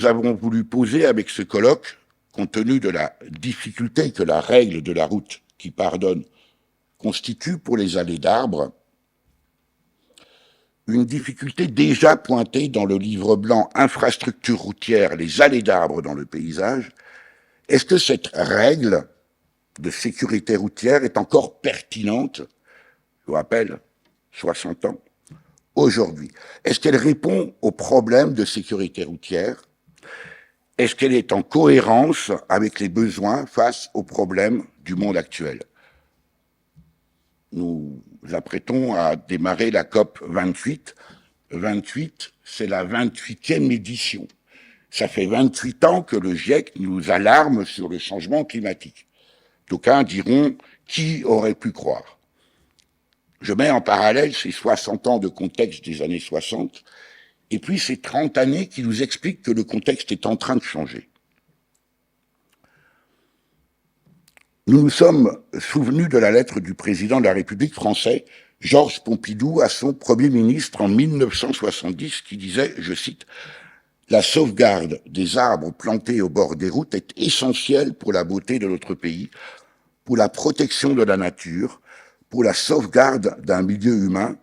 Nous avons voulu poser avec ce colloque, compte tenu de la difficulté que la règle de la route qui pardonne constitue pour les allées d'arbres, une difficulté déjà pointée dans le livre blanc Infrastructures routières, les allées d'arbres dans le paysage. Est-ce que cette règle de sécurité routière est encore pertinente, je vous rappelle, 60 ans, aujourd'hui? Est-ce qu'elle répond aux problèmes de sécurité routière? Est-ce qu'elle est en cohérence avec les besoins face aux problèmes du monde actuel? Nous apprêtons à démarrer la COP 28. 28, c'est la 28e édition. Ça fait 28 ans que le GIEC nous alarme sur le changement climatique. D'aucuns diront, qui aurait pu croire? Je mets en parallèle ces 60 ans de contexte des années 60 et puis ces 30 années qui nous expliquent que le contexte est en train de changer. Nous nous sommes souvenus de la lettre du président de la République français, Georges Pompidou, à son Premier ministre en 1970, qui disait, je cite, « La sauvegarde des arbres plantés au bord des routes est essentielle pour la beauté de notre pays, pour la protection de la nature, pour la sauvegarde d'un milieu humain,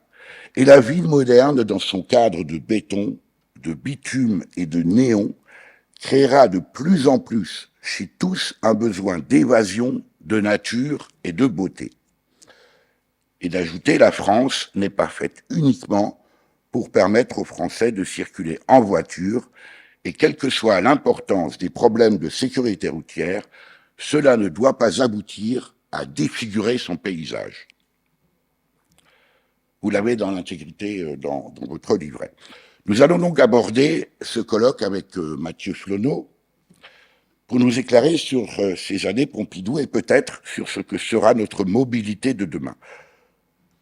et la ville moderne, dans son cadre de béton, de bitume et de néon, créera de plus en plus chez tous un besoin d'évasion, de nature et de beauté. » Et d'ajouter, la France n'est pas faite uniquement pour permettre aux Français de circuler en voiture, et quelle que soit l'importance des problèmes de sécurité routière, cela ne doit pas aboutir à défigurer son paysage. Vous l'avez dans l'intégrité dans votre livret. Nous allons donc aborder ce colloque avec Mathieu Flonneau pour nous éclairer sur ces années Pompidou et peut-être sur ce que sera notre mobilité de demain.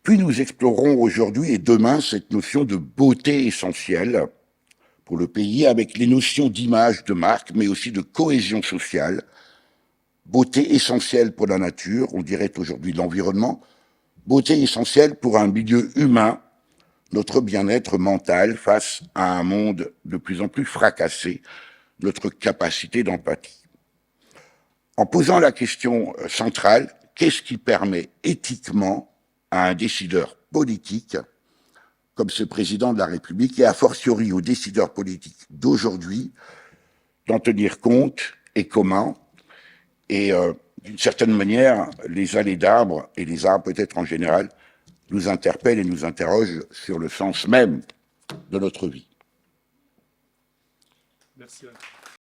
Puis nous explorerons aujourd'hui et demain cette notion de beauté essentielle pour le pays avec les notions d'image, de marque, mais aussi de cohésion sociale. Beauté essentielle pour la nature, on dirait aujourd'hui l'environnement. Beauté essentielle pour un milieu humain, notre bien-être mental face à un monde de plus en plus fracassé, notre capacité d'empathie. En posant la question centrale, qu'est-ce qui permet éthiquement à un décideur politique, comme ce président de la République, et a fortiori aux décideurs politiques d'aujourd'hui, d'en tenir compte et comment? Et d'une certaine manière, les allées d'arbres, et les arbres peut-être en général, nous interpellent et nous interrogent sur le sens même de notre vie. Merci.